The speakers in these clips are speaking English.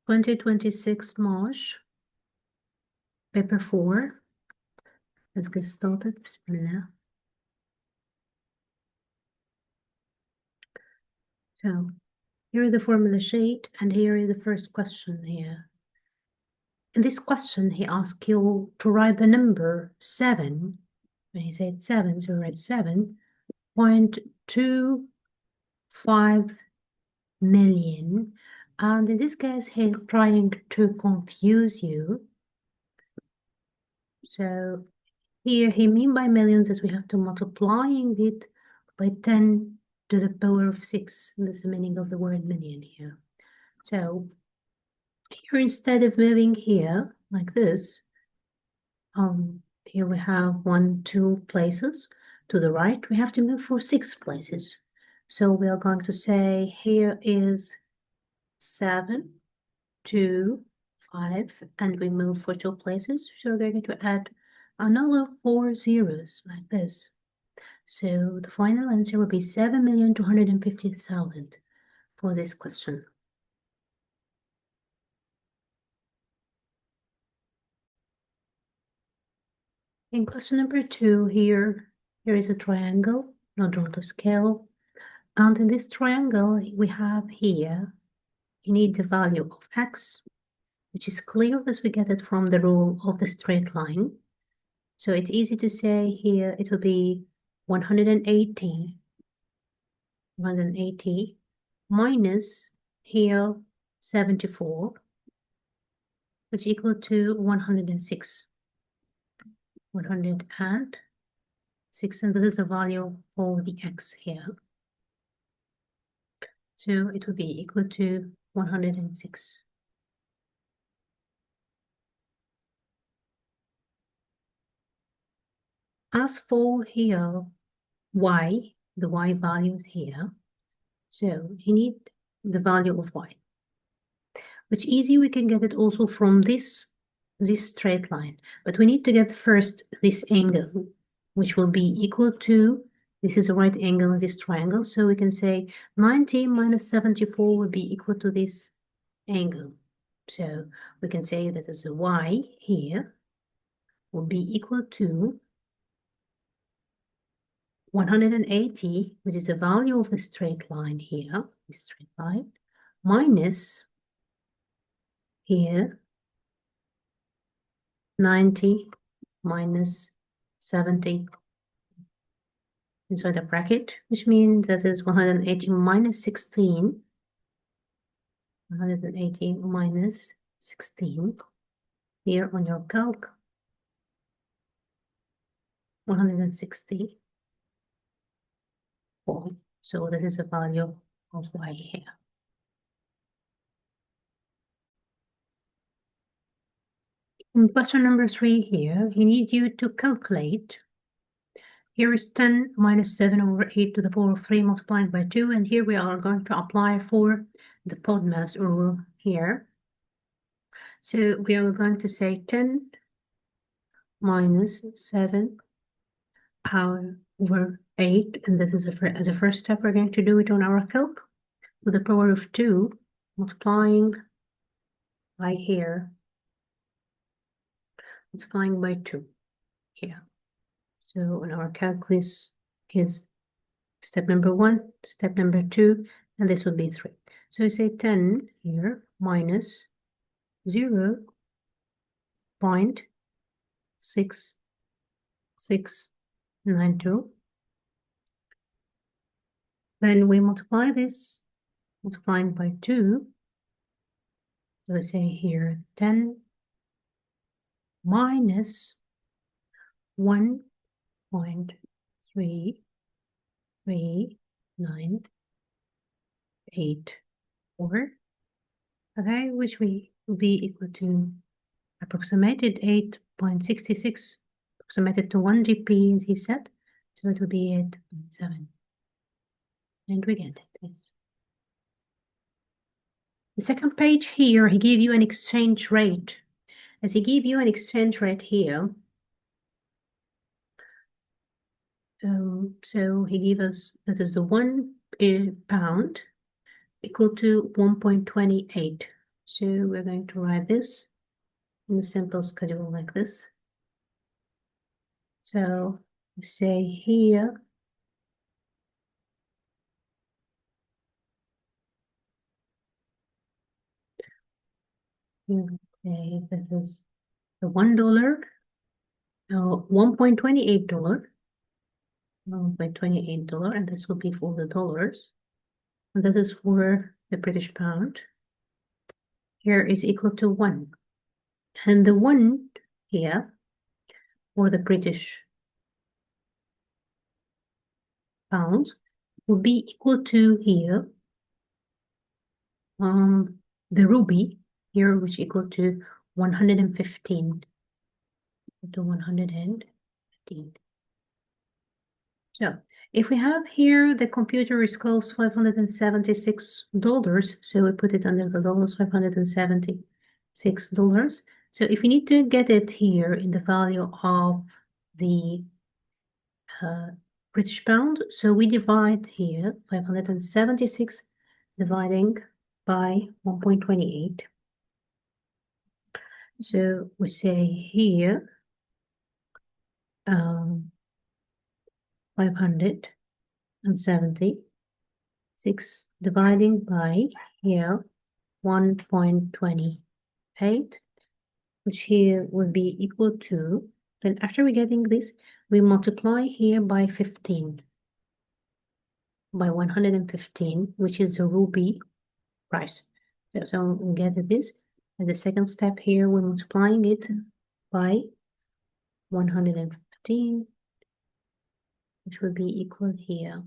2026 March, paper 4. Let's get started. Bismillah. So here is the formula sheet, and here is the first question here. In this question, he asks you to write the number 7. When he said 7, so write 7.25 million. And in this case, he's trying to confuse you. So here he mean by millions that we have to multiplying it by 10 to the power of 6. And that's the meaning of the word million here. So here, instead of moving here like this, here we have 1, 2 places to the right. We have to move for 6 places. So we are going to say here is 7, 2, 5, and we move for 2 places. So we're going to add another 4 zeros like this. So the final answer will be 7,250,000 for this question. In question number 2, here is a triangle, not drawn to scale. And in this triangle, we have here, you need the value of x, which is clear as we get it from the rule of the straight line. So it's easy to say here it will be 180 minus here 74, which equal to 106. 106, and this is the value for the x here. So it will be equal to 106. As for here, y, the y values here, so you need the value of y, which easy we can get it also from this straight line, but we need to get first this angle, which will be equal to, this is a right angle in this triangle, so we can say 90 minus 74 will be equal to this angle. So we can say that as the y here will be equal to 180, which is the value of the straight line here, this straight line, minus here 90 minus 70 inside a bracket, which means that is 180 minus 16. 180 minus 16 here on your calc. 164. So that is the value of y here. In question number 3 here, he needs you to calculate. Here is 10 minus 7 over 8 to the power of 3 multiplied by 2. And here we are going to apply for the PODMAS rule here. So we are going to say 10 minus 7 over 8. And this is as a first step, we're going to do it on our calc to the power of 2 multiplying by here. Multiplying by 2 here. So on our calculus is step number 1, step number 2, and this would be 3. So we say 10 here minus 0.6692. Then we multiply this, multiplying by 2. So we say here 10 minus 1.3398, okay, which will be equal to approximated 8.66, approximated to 1 GP as he said, so it will be 8.7. And we get it. Yes. The second page here, he gave you an exchange rate. As he gave you an exchange rate here, so he gave us, that is the 1 pound equal to 1.28. So we're going to write this in a simple schedule like this. So we say here, you say this is the $1, $1.28, $1.28, and this will be for the dollars. And this is for the British pound. Here is equal to 1. And the 1 here for the British pounds will be equal to here the rupee here, which equal to 115 to 115. So if we have here the computer is close $576, so we put it under the dollars, $576. So if we need to get it here in the value of the British pound, so we divide here 576 dividing by 1.28. So we say here 576 dividing by here 1.28, which here would be equal to, then after we getting this, we multiply here by 15, by 115, which is the rupee price. So we get this. And the second step here, we're multiplying it by 115, which would be equal here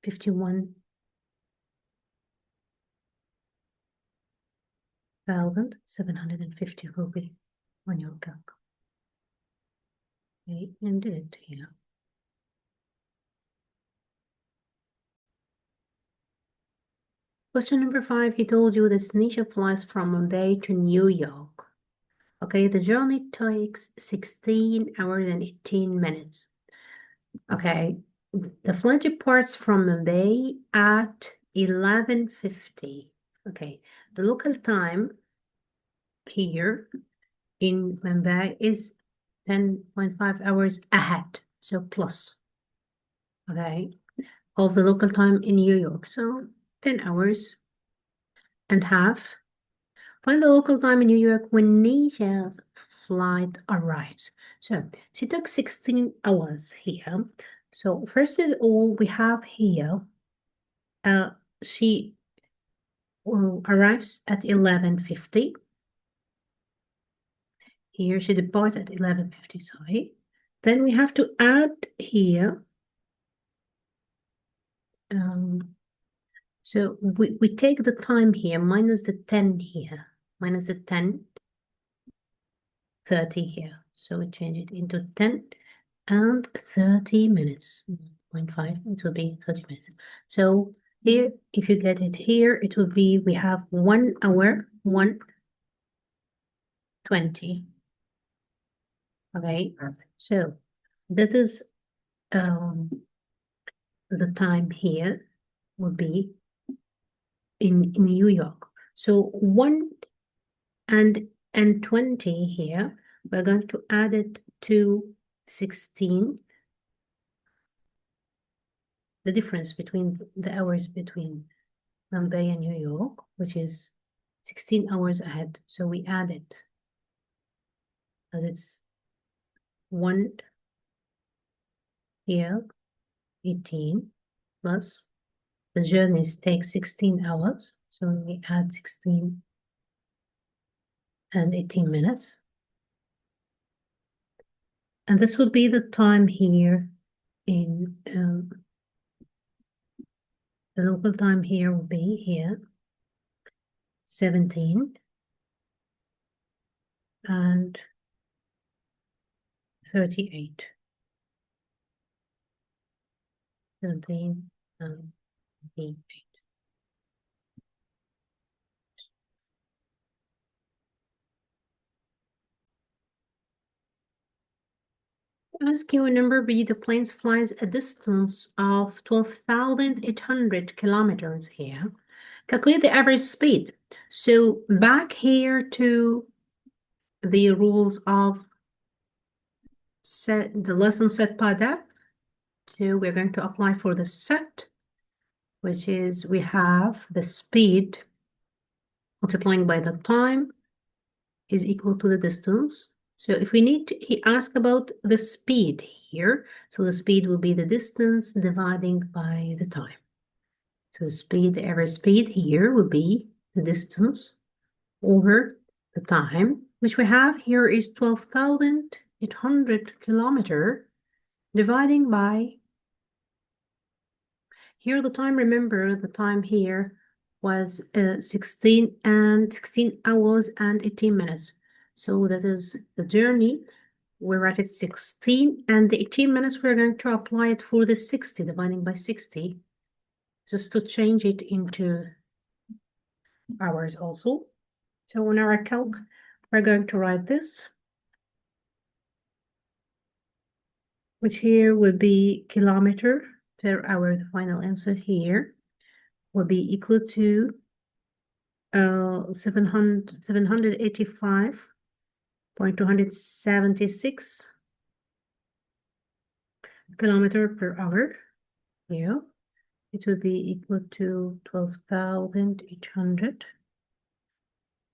51,750 rupee on your calc. Okay, and do it here. Question number 5, he told you destination flies from Mumbai to New York. Okay, the journey takes 16 hours and 18 minutes. Okay, the flight departs from Mumbai at 11:50. Okay, the local time here in Mumbai is 10.5 hours ahead, so plus, okay, of the local time in New York. So 10 hours and half. Find the local time in New York when Nisha's flight arrives. So she took 16 hours here. So first of all, we have here, she arrives at 11:50. Here she departs at 11:50, sorry. Then we have to add here, so we take the time here minus the 10 here, minus the 10:30 here. So we change it into 10 and 30 minutes, 0.5, it will be 30 minutes. So here, if you get it here, it will be, we have 1 hour, 1:20. Okay, so that is the time here would be in New York. So 1 and 20 here, we're going to add it to 16. The difference between the hours between Mumbai and New York, which is 16 hours ahead. So we add it as it's 1 here, 18 plus the journeys take 16 hours. So we add 16 and 18 minutes. And this would be the time here in the local time here will be here 17 and 38. 17 and 38. Ask you number B, the plane flies a distance of 12,800 kilometers here. Calculate the average speed. So back here to the rules of the lesson set by depth. So we're going to apply for the set, which is we have the speed multiplying by the time is equal to the distance. So if we need to, he asked about the speed here. So the speed will be the distance dividing by the time. So the speed, the average speed here will be the distance over the time, which we have here is 12,800 kilometer dividing by, here the time, remember the time here was 16 hours and 18 minutes. So that is the journey. We're at 16 and the 18 minutes, we're going to apply it for the 60, dividing by 60, just to change it into hours also. So on our calc, we're going to write this, which here would be kilometer per hour. The final answer here will be equal to 785.276 kilometer per hour. Yeah, it will be equal to 12,800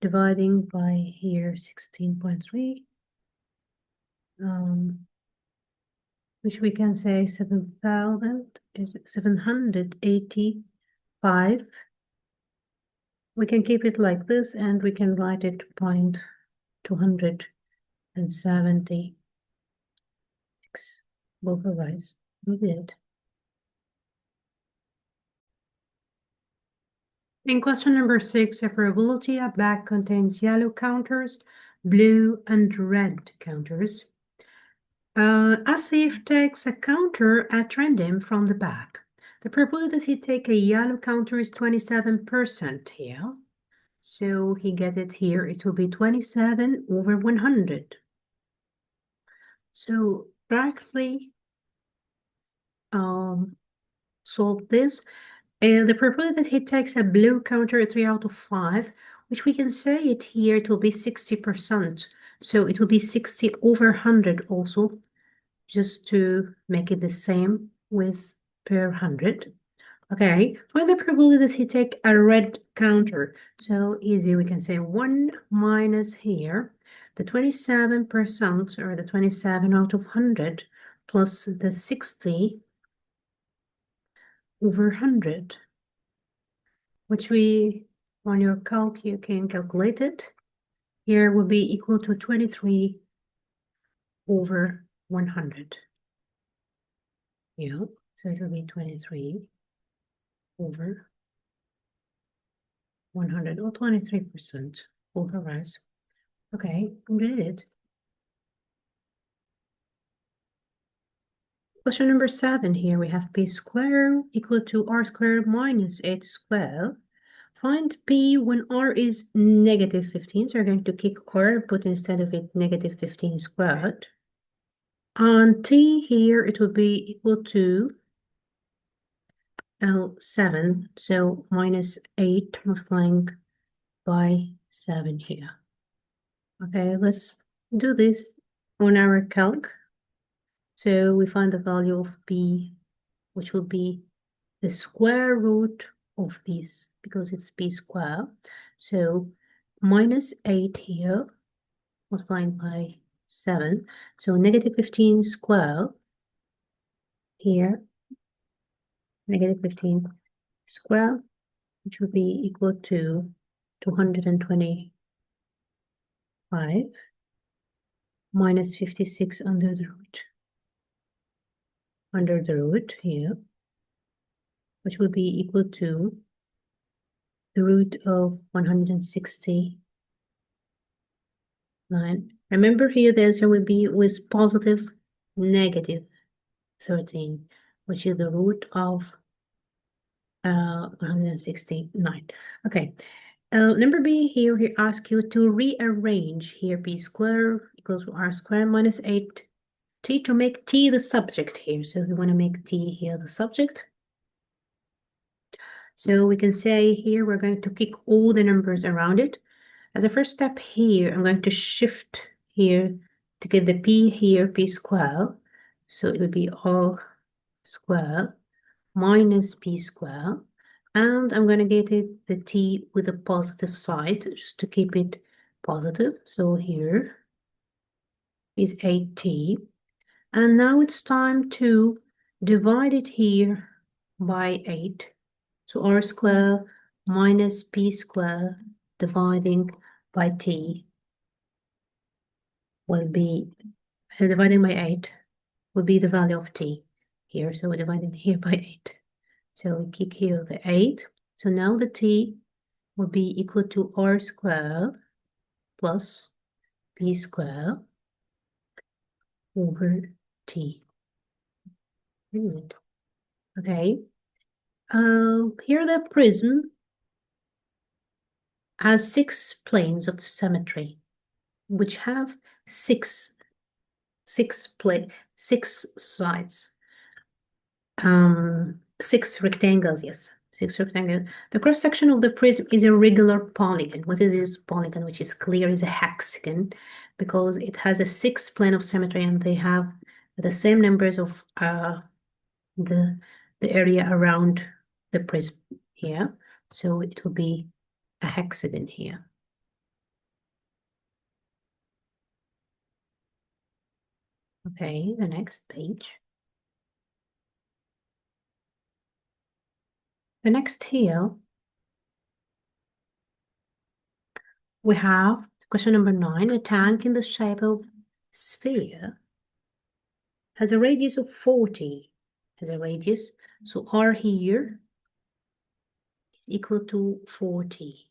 dividing by here 16.3, which we can say 7,785. We can keep it like this and we can write it 0.276. Both are right. We did. In question number 6, a probability a bag contains yellow counters, blue and red counters. As if takes a counter at random from the bag. The probability that he take a yellow counter is 27% here. So he get it here. It will be 27 over 100. So directly solve this. The probability that he takes a blue counter at 3 out of 5, which we can say it here, it will be 60%. So it will be 60 over 100 also, just to make it the same with per 100. Okay, find the probability that he take a red counter. So easy, we can say 1 minus here, the 27% or the 27 out of 100 plus the 60 over 100, which we, on your calc, you can calculate it. Here will be equal to 23 over 100. Yeah, so it will be 23 over 100 or 23% over rise. Okay, we did it. Question number 7 here, we have p squared equal to r squared minus 8 squared. Find p when r is negative 15. So we're going to kick r, put instead of it negative 15 squared. On t here, it will be equal to 7. So minus 8 multiplying by 7 here. Okay, let's do this on our calc. So we find the value of p, which will be the square root of this, because it's p squared. So minus 8 here, multiplied by 7. So negative 15 squared here, negative 15 squared, which will be equal to 225 minus 56 under the root here, which will be equal to the root of 169. Remember here the answer will be with positive negative 13, which is the root of 169. Okay. Number B here, he asks you to rearrange here p squared equals to r squared minus 8 t to make t the subject here. So we want to make t here the subject. So we can say here we're going to kick all the numbers around it. As a first step here, I'm going to shift here to get the p here, p square. So it will be r square minus p square. And I'm going to get it the t with the positive side just to keep it positive. So here is 8t. And now it's time to divide it here by 8. So r square minus p square dividing by t will be, dividing by 8 will be the value of t here. So we're dividing here by 8. So we kick here the 8. So now the t will be equal to r square plus p square over t. Good. Okay. Here the prism has 6 planes of symmetry, which have six sides. 6 rectangles, yes. 6 rectangles. The cross section of the prism is a regular polygon. What is this polygon, which is clear, is a hexagon, because it has a 6 plane of symmetry and they have the same numbers of the area around the prism here. So it will be a hexagon here. Okay, the next page. The next here, we have question number 9. A tank in the shape of sphere has a radius of 40. Has a radius. So R here is equal to 40.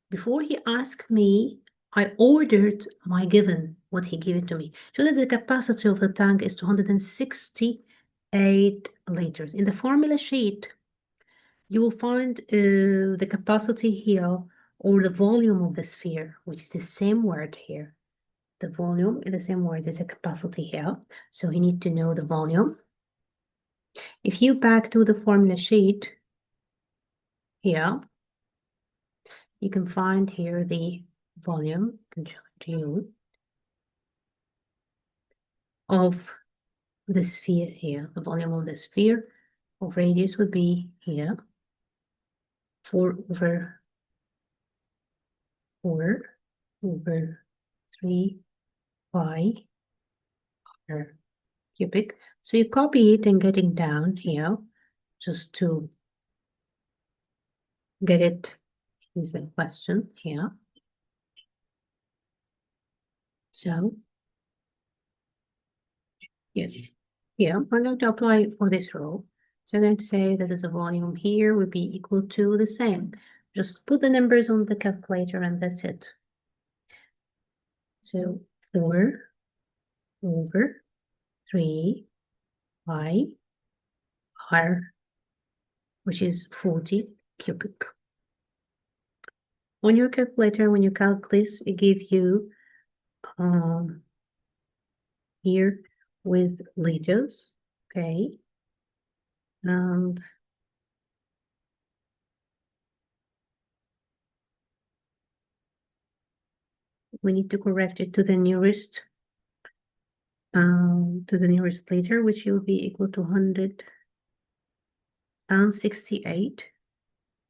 Before he asked me, I ordered my given, what he gave it to me. So that the capacity of the tank is 268 liters. In the formula sheet, you will find the capacity here or the volume of the sphere, which is the same word here. The volume is the same word as the capacity here. So you need to know the volume. If you back to the formula sheet here, you can find here the volume, I can show it to you, of the sphere here. The volume of the sphere of radius would be here, 4 over 4 over 3 pi r cubic. So you copy it and getting down here just to get it is the question here. So yes, here I'm going to apply for this row. So I'm going to say that the volume here would be equal to the same. Just put the numbers on the calculator and that's it. So 4 over 3 pi r, which is 40 cubic. On your calculator, when you calculate this, it gives you here with liters, okay, and we need to correct it to the nearest liter, which will be equal to 168,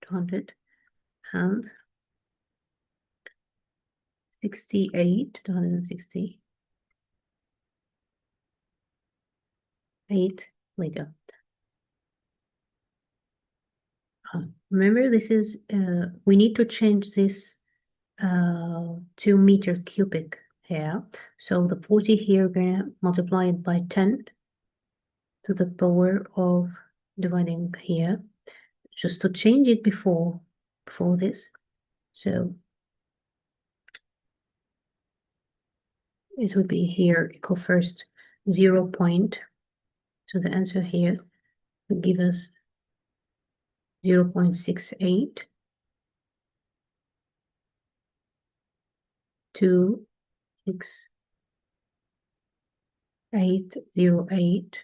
268, 268 liter. Remember, this is we need to change this to meter cubic here. So the 40 here, we're gonna multiply it by 10 to the power of dividing here, just to change it before this. So this would be here equal first 0 point. So the answer here would give us 0.68 to 6 808,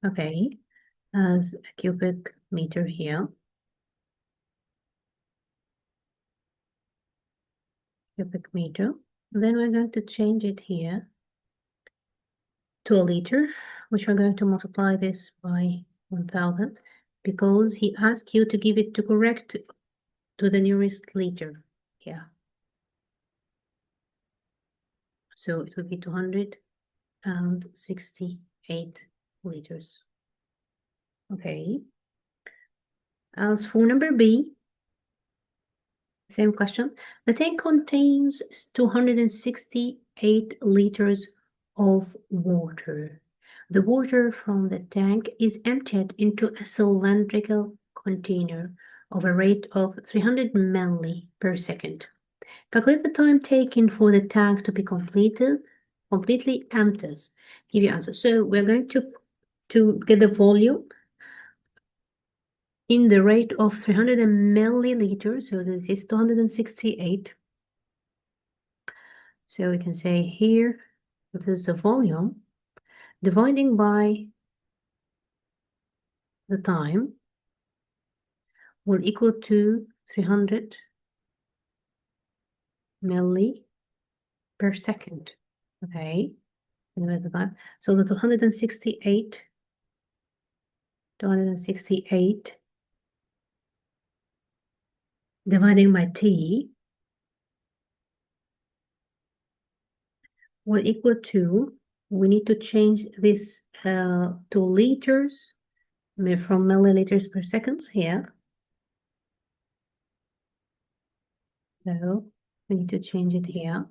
okay, as a cubic meter here. Cubic meter. Then we're going to change it here to a liter, which we're going to multiply this by 1000 because he asked you to give it to correct to the nearest liter. Yeah. So it would be 268 liters. Okay. As for number B, same question. The tank contains 268 liters of water. The water from the tank is emptied into a cylindrical container of a rate of 300 milli per second. Calculate the time taken for the tank to be completely empties. Give your answer. So we're going to get the volume in the rate of 300 milliliters. So this is 268. So we can say here, this is the volume, dividing by the time will equal to 300 milli per second. Okay, the time. So the 268 dividing by t will equal to, we need to change this to liters from milliliters per seconds here. So we need to change it here.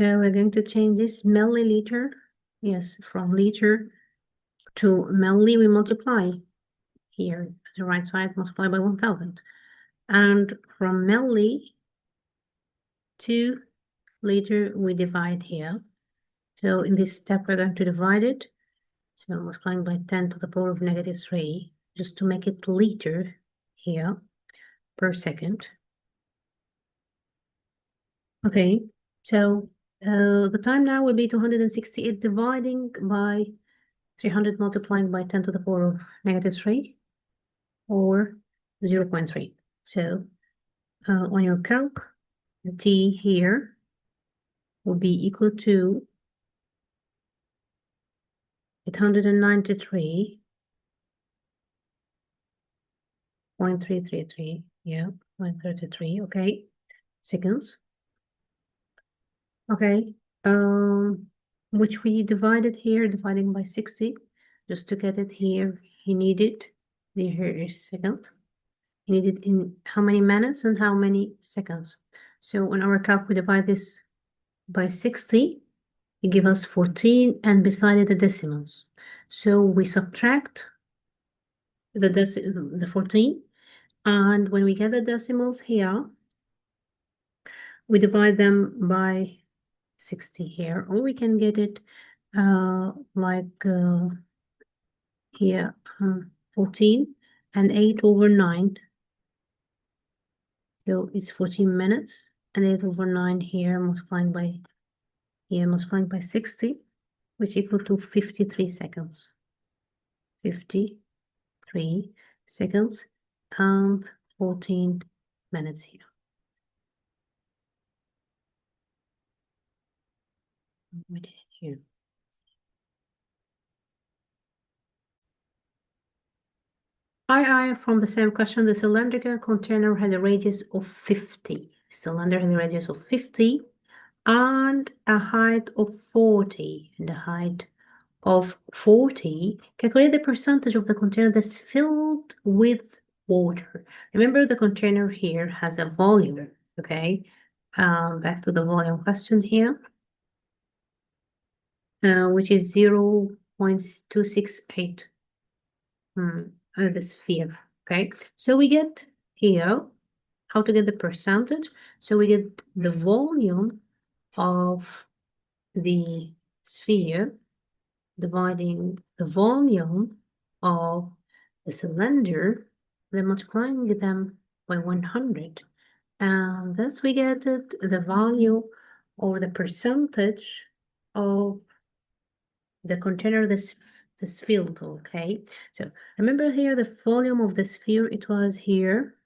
So we're going to change this milliliter. Yes, from liter to milli, we multiply here, the right side, multiply by 1000. And from milli to liter, we divide here. So in this step, we're going to divide it. So multiplying by 10 to the power of -3, just to make it liter here per second. Okay, so the time now will be 268 dividing by 300 multiplying by 10 to the power of -3 or 0.3. So on your calc, the t here will be equal to 893.333, yeah, 0.33, okay, seconds. Okay, which we divided here, dividing by 60, just to get it here, he needed, here is second. He needed in how many minutes and how many seconds. So on our calc, we divide this by 60, it gives us 14, and beside it the decimals. So we subtract the 14, and when we get the decimals here, we divide them by 60 here, or we can get it like here 14 and 8/9. So it's 14 minutes, and 8/9 here multiplying by 60, which equal to 53 seconds. 53 seconds and 14 minutes here. Here. II from the same question, the cylindrical container had a radius of 50. The cylinder had a radius of 50 and a height of 40. And the height of 40, calculate the percentage of the container that's filled with water. Remember, the container here has a volume, okay? Back to the volume question here, which is 0.268. The sphere, okay? So we get here how to get the percentage. So we get the volume of the sphere dividing the volume of the cylinder, then multiplying them by 100. And thus we get it, the value or the percentage of the container this filled. Okay, so remember here the volume of the sphere, it was here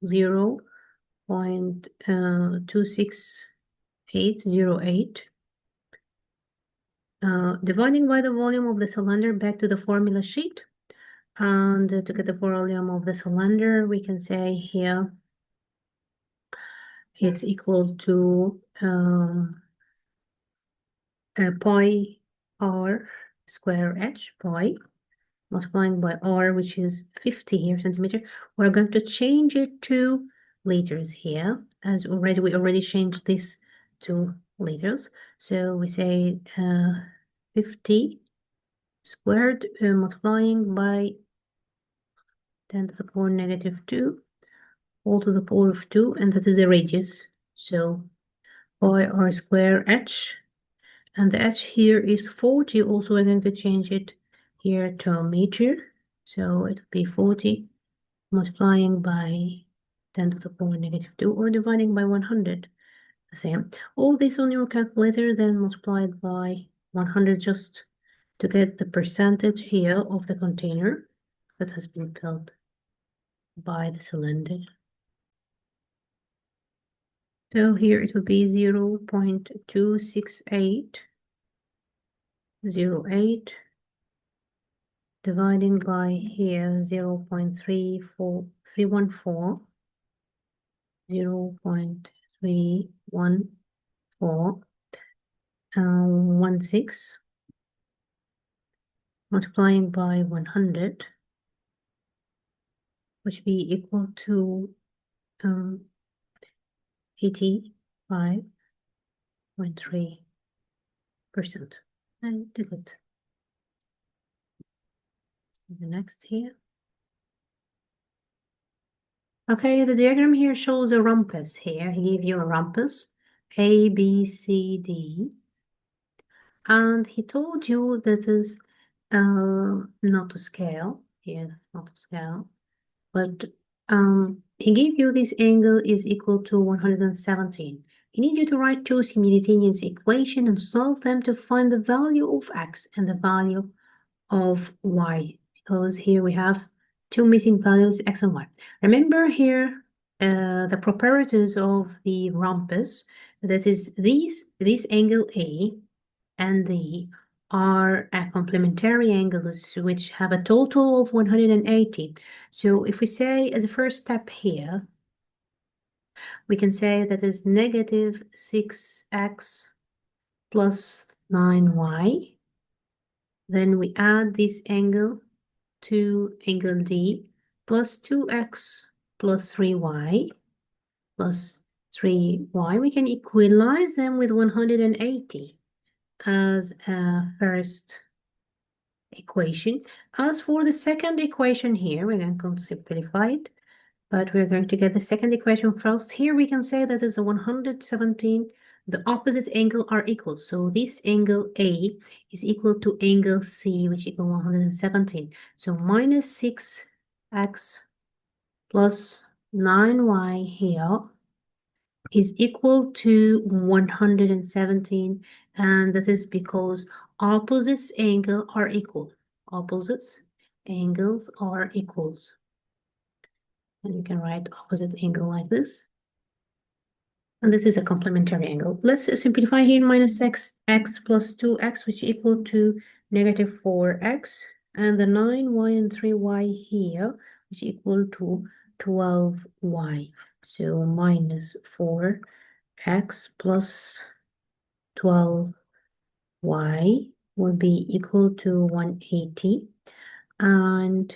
0.26808. Dividing by the volume of the cylinder, back to the formula sheet. And to get the volume of the cylinder, we can say here it's equal to pi r square h, pi, multiplying by r, which is 50 here centimeter. We're going to change it to liters here, as we already changed this to liters. So we say 50 squared multiplying by 10 to the power negative 2 all to the power of 2, and that is the radius. So pi r square h, and the h here is 40. Also, we're going to change it here to meter. So it will be 40 multiplying by 10 to the power negative 2 or dividing by 100. The same. All this on your calculator, then multiplied by 100 just to get the percentage here of the container that has been filled by the cylinder. So here it will be 0.26808 dividing by here 0.314, 0.314, multiplying by 100, which be equal to 85.3%. And do it. The next here. Okay, the diagram here shows a rhombus here. He gave you a rhombus, A, B, C, D. And he told you this is not to scale. Here, that's not to scale. But he gave you this angle is equal to 117. He needs you to write two simultaneous equations and solve them to find the value of x and the value of y. Because here we have two missing values, x and y. Remember here the properties of the rhombus. That is this angle A and D are complementary angles which have a total of 180. So if we say as a first step here, we can say that is negative 6x plus 9y. Then we add this angle to angle D plus 2x plus 3y plus 3y. We can equalize them with 180 as a first equation. As for the second equation here, we're going to simplify it, but we're going to get the second equation first. Here we can say that is a 117. The opposite angle are equal. So this angle A is equal to angle C, which equal 117. So minus 6x plus 9y here is equal to 117, and that is because opposites angle are equal. Opposites angles are equals. And you can write opposite angle like this. And this is a complementary angle. Let's simplify here minus x plus 2x, which equal to negative 4x, and the 9y and 3y here, which equal to 12y. So minus 4x plus 12y will be equal to 180. And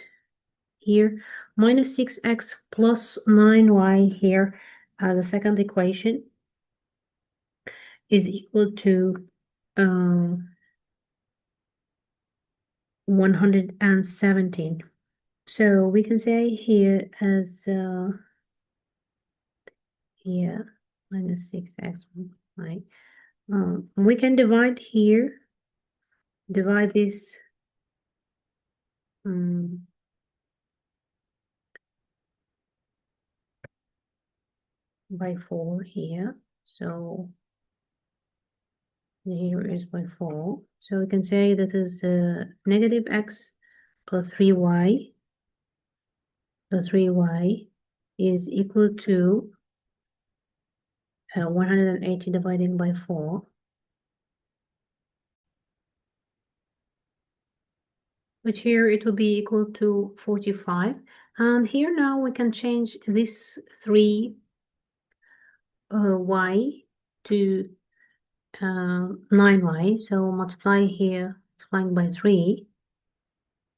here, minus 6x plus 9y here, the second equation is equal to 117. So we can say here as here minus 6x, right? We can divide here, divide this by 4 here. So here is by 4. So we can say that is negative x plus 3y plus 3y is equal to 180 divided by 4, which here it will be equal to 45. And here now we can change this 3y to 9y. So multiply here, multiplying by 3,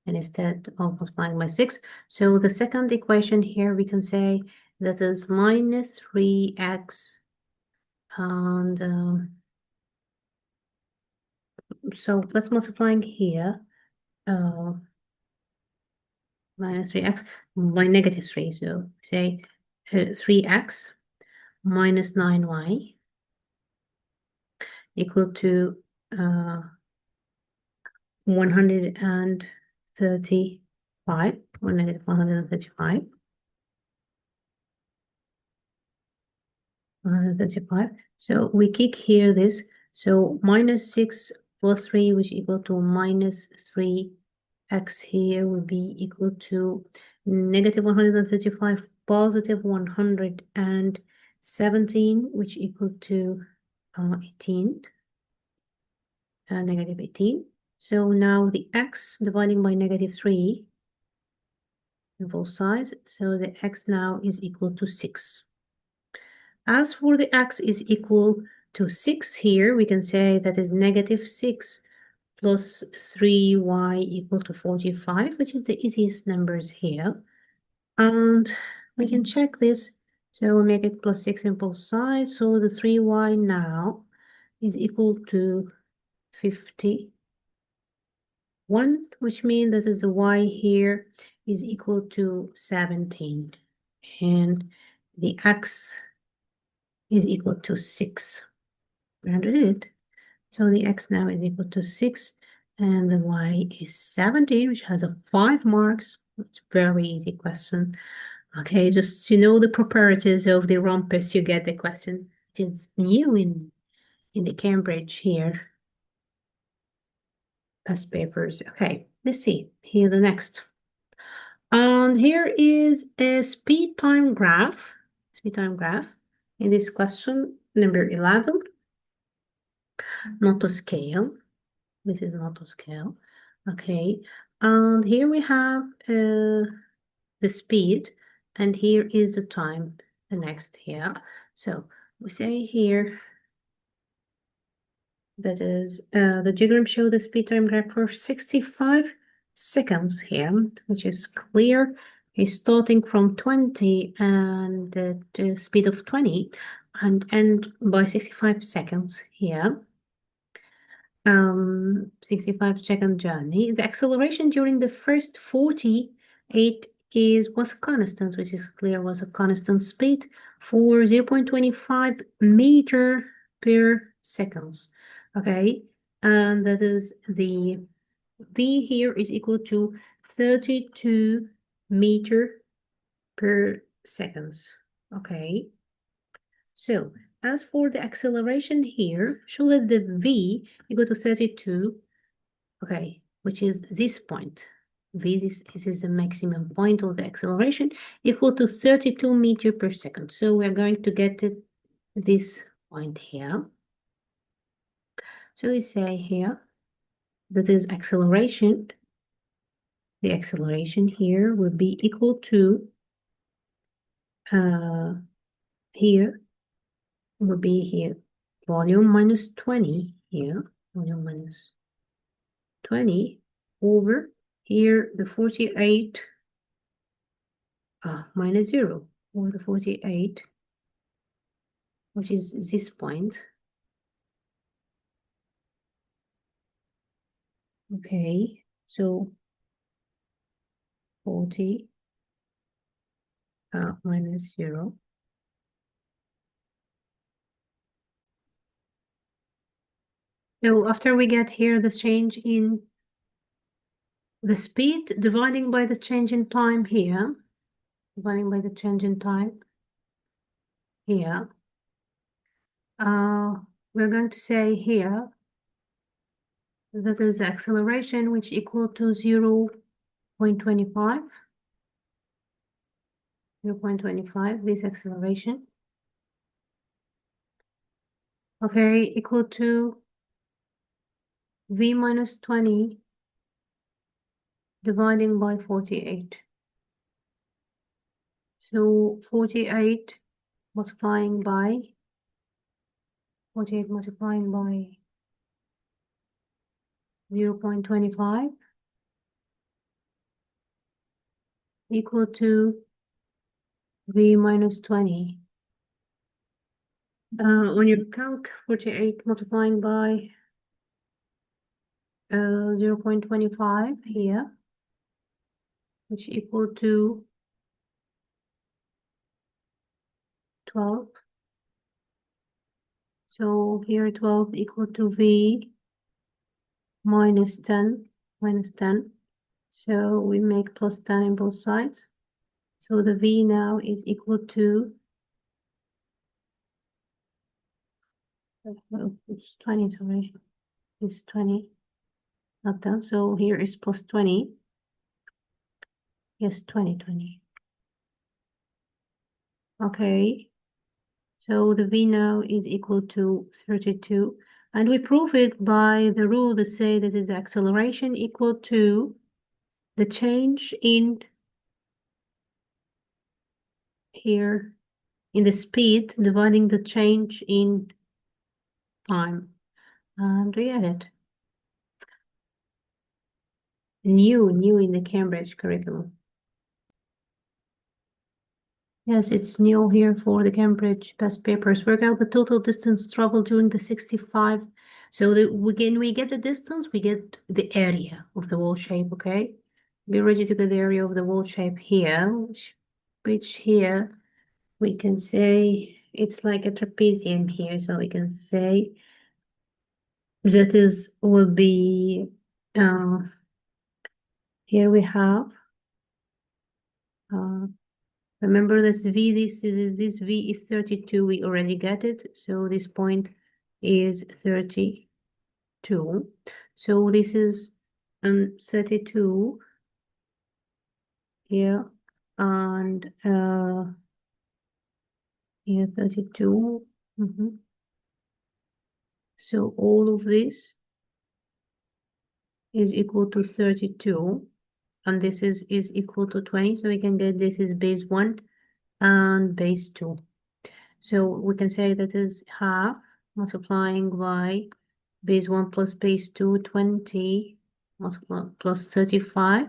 and instead of multiplying by 6. So the second equation here we can say that is minus 3x, and so let's multiplying here minus 3x by negative 3. So say 3x minus 9y equal to 135 or negative 135. 135. So we kick here this. So minus 6 plus 3, which equal to minus 3x here will be equal to negative 135 positive 117, which equal to 18, negative 18. So now the x dividing by negative 3 on both sides. So the x now is equal to 6. As for the x is equal to 6 here, we can say that is negative 6 plus 3y equal to 45, which is the easiest numbers here. And we can check this. So we'll make it plus 6 on both sides. So the 3y now is equal to 51, which means that is the y here is equal to 17. And the x is equal to 6. We did it. So the x now is equal to 6, and the y is 17, which has a 5 marks. It's a very easy question. Okay, just to know the properties of the rhombus, you get the question. It's new in the Cambridge here. Past papers. Okay, let's see. Here the next. And here is a speed time graph. Speed time graph. In this question, number 11. Not to scale. This is not to scale. Okay, and here we have the speed, and here is the time, the next here. So we say here that is the diagram show the speed time graph for 65 seconds here, which is clear. Is starting from 20 and the speed of 20 and end by 65 seconds here. 65-second journey. The acceleration during the first 48 was constant, which is clear was a constant speed for 0.25 meter per seconds. Okay, and that is the v here is equal to 32 meter per seconds. Okay, so as for the acceleration here, show that the v equal to 32, okay, which is this point. V, this is the maximum point of the acceleration, equal to 32 meter per second. So we're going to get it, this point here. So we say here that is acceleration. The acceleration here will be equal to, here will be here, volume minus 20 here, volume minus 20 over here, the 48 minus 0 over the 48, which is this point. Okay, so 40 minus 0. So after we get here the change in the speed dividing by the change in time here, dividing by the change in time here, we're going to say here That is the acceleration, which equal to 0.25. 0.25, this acceleration. Okay, equal to v minus 20 dividing by 48. So 48 multiplying by 0.25 equal to v minus 20. On your calc, 48 multiplying by 0.25 here, which equal to 12. So here 12 equal to v minus 10. So we make plus 10 in both sides. So the v now is equal to it's 20, sorry, it's 20, not done. So here is plus 20. Yes, 20. Okay. So the v now is equal to 32. And we prove it by the rule that say that is acceleration equal to the change in here in the speed dividing the change in time. And we get it. New in the Cambridge curriculum. Yes, it's new here for the Cambridge past papers. Work out the total distance traveled during the 65. So when we get the distance, we get the area of the wall shape, okay? Be ready to get the area of the wall shape here, which here we can say it's like a trapezium here. So we can say that will be, here we have, remember this v, this v is 32, we already get it. So this point is 32. So this is 32 here and here 32. So all of this is equal to 32 and this is equal to 20. So we can get this is base 1 and base 2. So we can say that is half multiplying by base 1 plus base 2, 20 plus 35,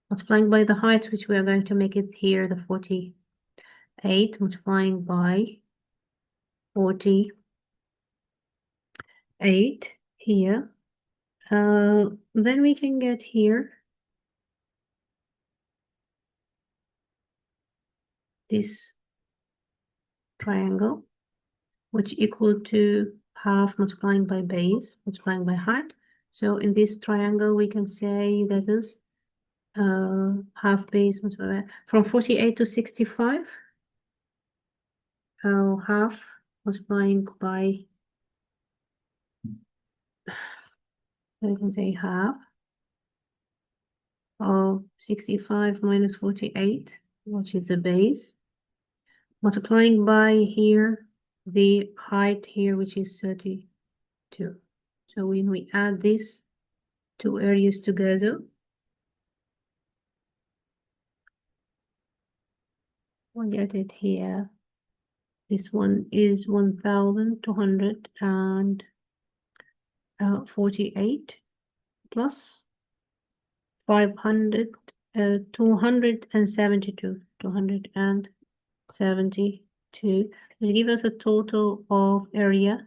multiplying by the height, which we are going to make it here, the 48, multiplying by 48 here. Then we can get here this triangle, which equal to half multiplying by base, multiplying by height. So in this triangle, we can say that is half base from 48 to 65. Half multiplying by, I can say half of 65 minus 48, which is the base, multiplying by here the height here, which is 32. So when we add these two areas together, we get it here. This one is 1,248 plus 500, 272, 272. Will give us a total of area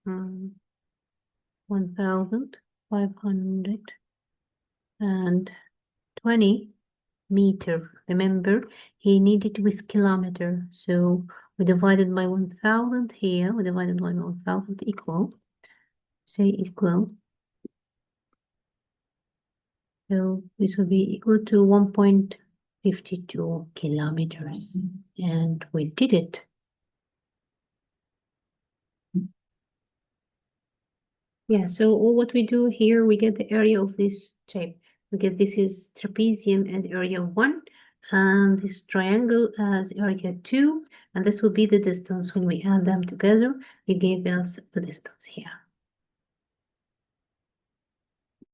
1,520 meter. Remember, he needed with kilometer, so we divided by 1,000 here. We divided by 1,000 equal. Say equal. So this will be equal to 1.52 kilometers, and we did it. Yeah, so all what we do here, we get the area of this shape. We get this is trapezium as area 1, and this triangle as area 2, and this will be the distance. When we add them together, it gave us the distance here.